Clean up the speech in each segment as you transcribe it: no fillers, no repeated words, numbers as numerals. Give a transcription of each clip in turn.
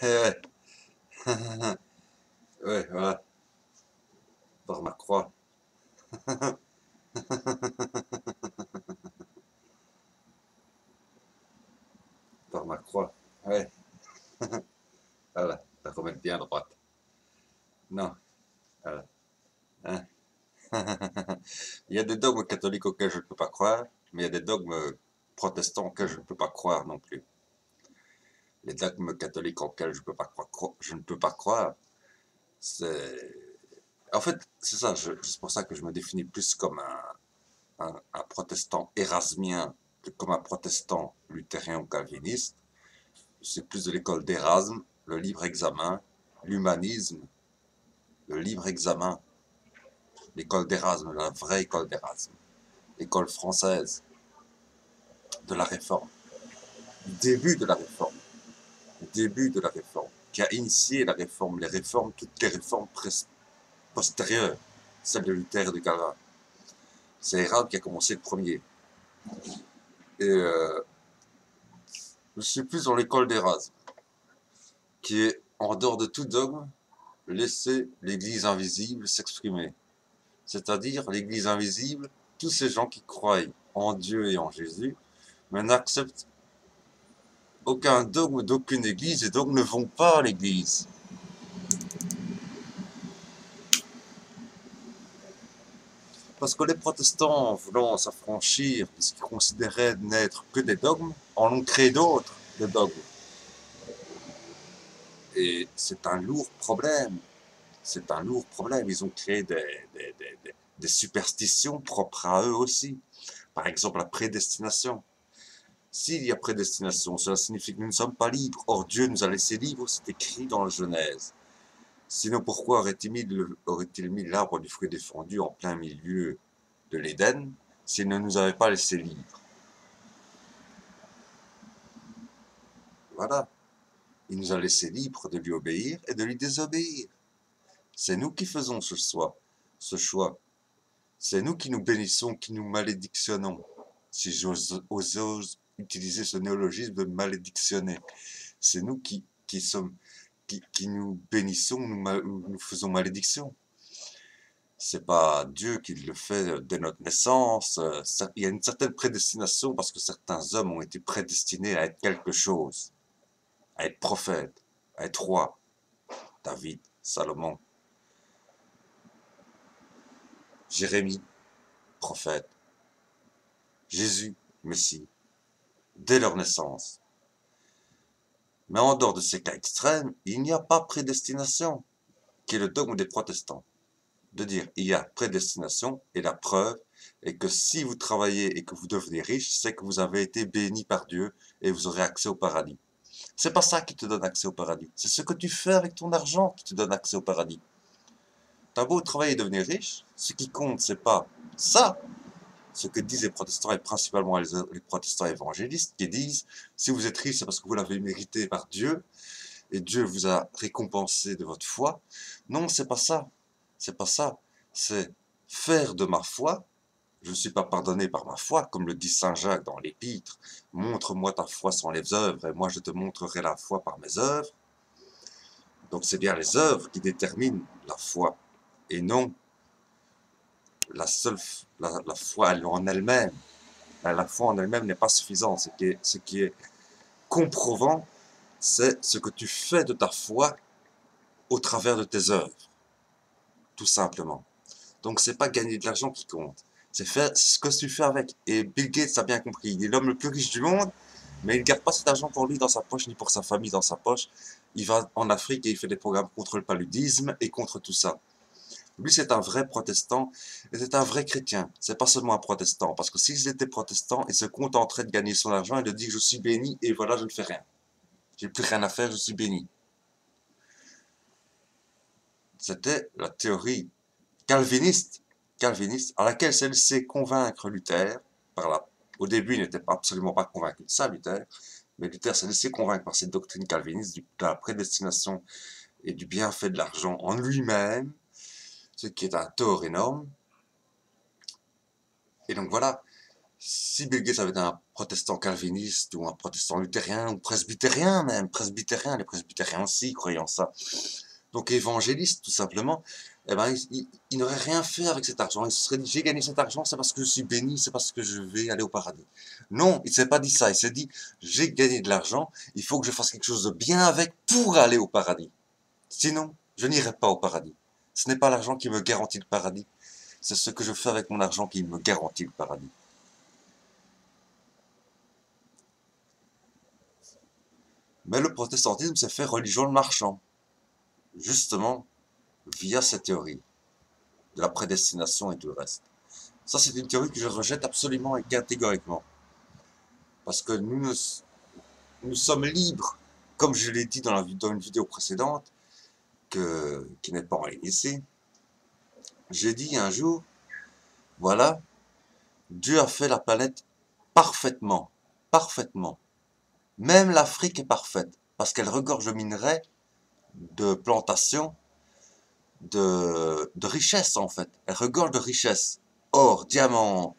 Ouais, ouais, voilà, par ma croix. Par ma croix. Ouais, voilà, la remettre bien droite. Non, voilà. Hein. Il y a des dogmes catholiques auxquels je ne peux pas croire, mais il y a des dogmes protestants auxquels je ne peux pas croire non plus. Les dogmes catholiques auxquels je ne peux pas croire, c'est... En fait, c'est ça, c'est pour ça que je me définis plus comme un protestant érasmien que comme un protestant luthérien ou calviniste. C'est plus de l'école d'Érasme, le libre examen, l'humanisme, le libre examen, l'école d'Érasme, la vraie école d'Érasme, l'école française de la réforme, du début de la réforme, du début de la réforme, qui a initié la réforme, les réformes, toutes les réformes postérieures, celles de Luther et de Calvin. C'est Érasme qui a commencé le premier. Et je suis plus dans l'école d'Érasme, qui est, en dehors de tout dogme, laisser l'Église invisible s'exprimer. C'est-à-dire l'Église invisible, tous ces gens qui croient en Dieu et en Jésus, mais n'acceptent aucun dogme d'aucune Église et donc ne vont pas à l'Église. Parce que les protestants, voulant s'affranchir de ce qu'ils considéraient n'être que des dogmes, en ont créé d'autres, de dogmes. Et c'est un lourd problème. C'est un lourd problème. Ils ont créé des superstitions propres à eux aussi. Par exemple, la prédestination. S'il y a prédestination, cela signifie que nous ne sommes pas libres. Or, Dieu nous a laissés libres, c'est écrit dans la Genèse. Sinon, pourquoi aurait-il mis l'arbre du fruit défendu en plein milieu de l'Éden s'il ne nous avait pas laissés libres? Voilà. Il nous a laissés libres de lui obéir et de lui désobéir. C'est nous qui faisons ce choix. Ce choix. C'est nous qui nous bénissons, qui nous malédictionnons. Si j'ose utiliser ce néologisme de malédictionner. C'est nous qui sommes, qui nous bénissons, nous faisons malédiction. C'est pas Dieu qui le fait dès notre naissance. Il y a une certaine prédestination parce que certains hommes ont été prédestinés à être quelque chose, à être prophète, à être roi. David, Salomon, Jérémie, prophète, Jésus, Messie, dès leur naissance. Mais en dehors de ces cas extrêmes, il n'y a pas prédestination, qui est le dogme des protestants. De dire il y a prédestination et la preuve est que si vous travaillez et que vous devenez riche, c'est que vous avez été béni par Dieu et vous aurez accès au paradis. C'est pas ça qui te donne accès au paradis. C'est ce que tu fais avec ton argent qui te donne accès au paradis. T'as beau travailler et devenir riche, ce qui compte, c'est pas ça. Ce que disent les protestants et principalement les protestants évangélistes qui disent si vous êtes riche, c'est parce que vous l'avez mérité par Dieu et Dieu vous a récompensé de votre foi. Non, c'est pas ça. C'est pas ça. C'est faire de ma foi. Je ne suis pas pardonné par ma foi, comme le dit Saint Jacques dans l'Épître. Montre-moi ta foi sans les œuvres, et moi je te montrerai la foi par mes œuvres. Donc c'est bien les œuvres qui déterminent la foi, et non la foi en elle-même. La foi en elle-même n'est pas suffisante. Ce qui est comprouvant, c'est ce que tu fais de ta foi au travers de tes œuvres, tout simplement. Donc c'est pas gagner de l'argent qui compte, c'est faire ce que tu fais avec. Et Bill Gates a bien compris, il est l'homme le plus riche du monde, mais il ne garde pas cet argent pour lui dans sa poche, ni pour sa famille dans sa poche. Il va en Afrique et il fait des programmes contre le paludisme et contre tout ça. Lui, c'est un vrai protestant et c'est un vrai chrétien. C'est pas seulement un protestant, parce que s'il était protestant, il se contenterait de gagner son argent et de dire je suis béni et voilà, je ne fais rien. J'ai plus rien à faire, je suis béni. C'était la théorie calviniste, à laquelle s'est laissé convaincre Luther. Au début, il n'était absolument pas convaincu de ça, Luther, mais Luther s'est laissé convaincre par cette doctrine calviniste de la prédestination et du bienfait de l'argent en lui-même, ce qui est un tort énorme. Et donc voilà, Si Bill Gates avait été un protestant calviniste ou un protestant luthérien ou presbytérien même, presbytérien, les presbytériens aussi croyaient en ça, donc évangéliste tout simplement, eh ben, il n'aurait rien fait avec cet argent. Il se serait dit, j'ai gagné cet argent, c'est parce que je suis béni, c'est parce que je vais aller au paradis. Non, il ne s'est pas dit ça. Il s'est dit, j'ai gagné de l'argent, il faut que je fasse quelque chose de bien avec pour aller au paradis. Sinon, je n'irai pas au paradis. Ce n'est pas l'argent qui me garantit le paradis, c'est ce que je fais avec mon argent qui me garantit le paradis. Mais le protestantisme s'est fait religion de marchand, justement via cette théorie de la prédestination et tout le reste. Ça, c'est une théorie que je rejette absolument et catégoriquement. Parce que nous sommes libres, comme je l'ai dit dans une vidéo précédente, qui n'est pas en ligne ici. J'ai dit un jour, voilà, Dieu a fait la planète parfaitement, parfaitement. Même l'Afrique est parfaite, parce qu'elle regorge de minerais, de plantations, de richesses en fait. Elle regorge de richesses. Or, diamants,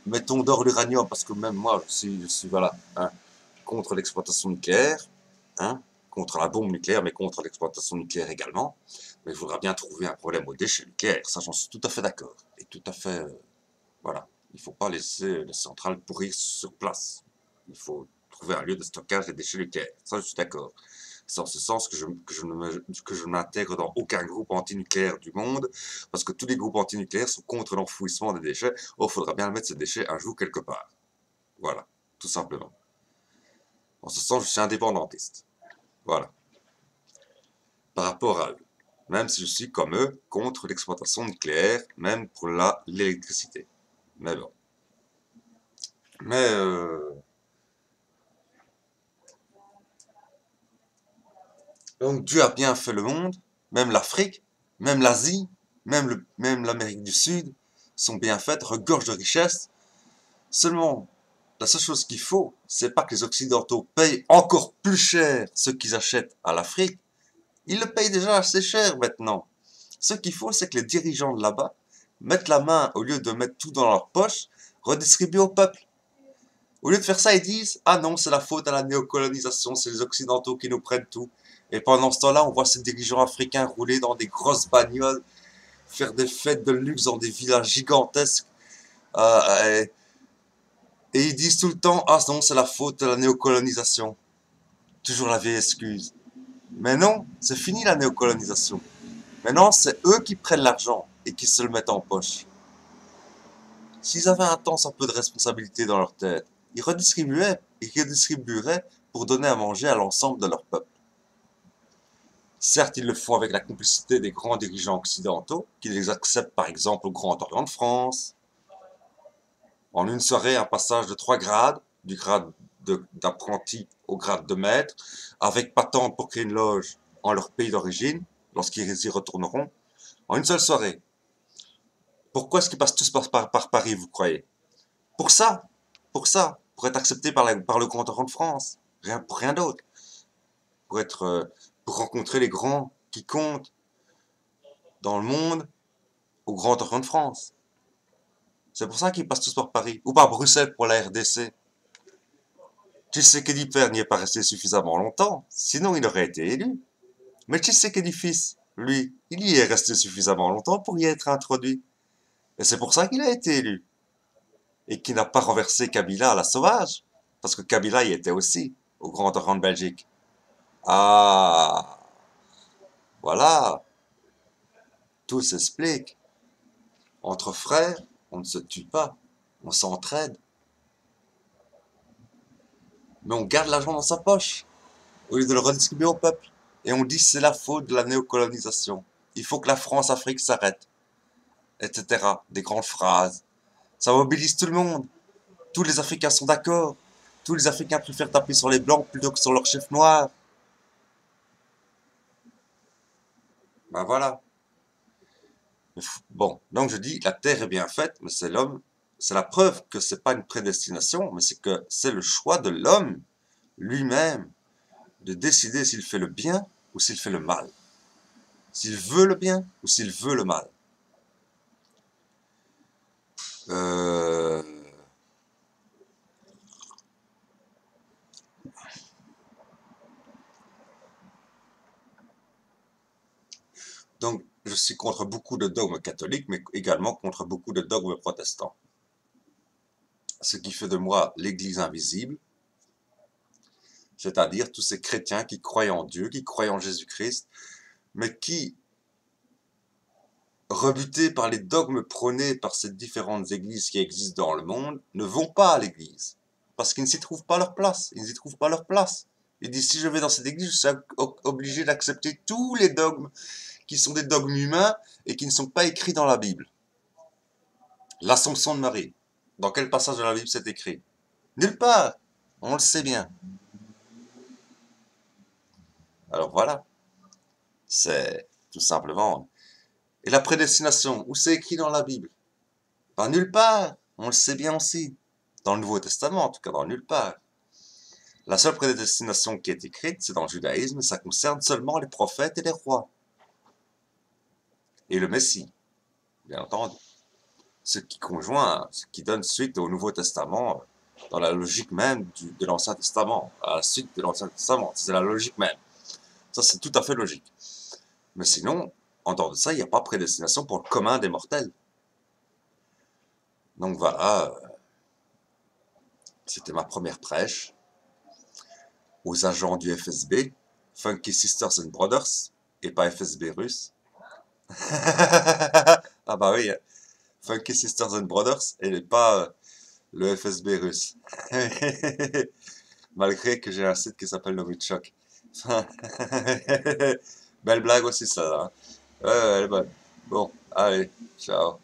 mettons d'or l'uranium, parce que même moi, je suis voilà, hein, contre l'exploitation nucléaire, hein, contre la bombe nucléaire, mais contre l'exploitation nucléaire également. Mais il faudra bien trouver un problème aux déchets nucléaires, ça j'en suis tout à fait d'accord. Et tout à fait, voilà, il ne faut pas laisser les centrales pourrir sur place. Il faut trouver un lieu de stockage des déchets nucléaires, ça je suis d'accord. C'est en ce sens que je m'intègre dans aucun groupe antinucléaire du monde, parce que tous les groupes antinucléaires sont contre l'enfouissement des déchets. Or, il faudra bien mettre ces déchets un jour quelque part. Voilà, tout simplement. En ce sens, je suis indépendantiste. Voilà. Par rapport à eux. Même si je suis, comme eux, contre l'exploitation nucléaire, même pour l'électricité. Mais bon. Mais, donc Dieu a bien fait le monde, même l'Afrique, même l'Asie, même l'Amérique du Sud, sont bien faites, regorgent de richesses. Seulement, la seule chose qu'il faut, c'est pas que les Occidentaux payent encore plus cher ce qu'ils achètent à l'Afrique. Ils le payent déjà assez cher maintenant. Ce qu'il faut, c'est que les dirigeants de là-bas mettent la main, au lieu de mettre tout dans leur poche, redistribuent au peuple. Au lieu de faire ça, ils disent « Ah non, c'est la faute à la néocolonisation, c'est les Occidentaux qui nous prennent tout. » Et pendant ce temps-là, on voit ces dirigeants africains rouler dans des grosses bagnoles, faire des fêtes de luxe dans des villages gigantesques. Et ils disent tout le temps « Ah non, c'est la faute à la néocolonisation. » Toujours la vieille excuse. Mais non, c'est fini la néocolonisation. Maintenant, c'est eux qui prennent l'argent et qui se le mettent en poche. S'ils avaient un temps un peu de responsabilité dans leur tête, ils redistribueraient pour donner à manger à l'ensemble de leur peuple. Certes, ils le font avec la complicité des grands dirigeants occidentaux, qui les acceptent par exemple au Grand Orient de France. En une soirée, un passage de 3 grades, du grade d'apprenti au grade de maître, avec patente pour créer une loge en leur pays d'origine, lorsqu'ils y retourneront, en une seule soirée. Pourquoi est-ce qu'ils passent tous par Paris, vous croyez? Pour ça, pour être acceptés par le Grand Orient de France, pour rien d'autre. Pour rencontrer les grands qui comptent dans le monde au Grand Orient de France. C'est pour ça qu'ils passent tous par Paris, ou par Bruxelles pour la RDC. Tshisekedi père n'y est pas resté suffisamment longtemps, sinon il aurait été élu. Mais Tshisekedi fils, lui, il y est resté suffisamment longtemps pour y être introduit. Et c'est pour ça qu'il a été élu. Et qu'il n'a pas renversé Kabila à la sauvage. Parce que Kabila y était aussi, au Grand Orient de Belgique. Ah, voilà, tout s'explique. Entre frères, on ne se tue pas, on s'entraide. Mais on garde l'argent dans sa poche, au lieu de le redistribuer au peuple. Et on dit que c'est la faute de la néocolonisation. Il faut que la France-Afrique s'arrête, etc. Des grandes phrases. Ça mobilise tout le monde. Tous les Africains sont d'accord. Tous les Africains préfèrent taper sur les Blancs plutôt que sur leur chef noir. Ben voilà. Bon, donc je dis, la terre est bien faite, mais c'est l'homme. C'est la preuve que c'est pas une prédestination, mais c'est que c'est le choix de l'homme lui-même de décider s'il fait le bien ou s'il fait le mal. S'il veut le bien ou s'il veut le mal. Donc, je suis contre beaucoup de dogmes catholiques, mais également contre beaucoup de dogmes protestants. Ce qui fait de moi l'Église invisible, c'est-à-dire tous ces chrétiens qui croient en Dieu, qui croient en Jésus-Christ, mais qui, rebutés par les dogmes prônés par ces différentes églises qui existent dans le monde, ne vont pas à l'église. Parce qu'ils ne s'y trouvent pas leur place. Ils n'y trouvent pas leur place. Ils disent, si je vais dans cette église, je suis obligé d'accepter tous les dogmes qui sont des dogmes humains et qui ne sont pas écrits dans la Bible. L'Assomption de Marie. Dans quel passage de la Bible c'est écrit? Nulle part. On le sait bien. Alors voilà. C'est tout simplement. Et la prédestination, où c'est écrit dans la Bible? Pas nulle part. On le sait bien aussi. Dans le Nouveau Testament, en tout cas, dans nulle part. La seule prédestination qui est écrite, c'est dans le judaïsme, et ça concerne seulement les prophètes et les rois. Et le Messie, bien entendu. Ce qui conjoint, ce qui donne suite au Nouveau Testament, dans la logique même de l'Ancien Testament, à la suite de l'Ancien Testament. C'est la logique même. Ça, c'est tout à fait logique. Mais sinon, en dehors de ça, il n'y a pas prédestination pour le commun des mortels. Donc voilà, c'était ma première prêche aux agents du FSB, Funky Sisters and Brothers, et pas FSB russe. Ah bah oui, Funky Sisters and Brothers, et pas le FSB russe. Malgré que j'ai un site qui s'appelle Novichok. Belle blague aussi ça, hein. Ouais, elle est bonne. Bon, allez, ciao.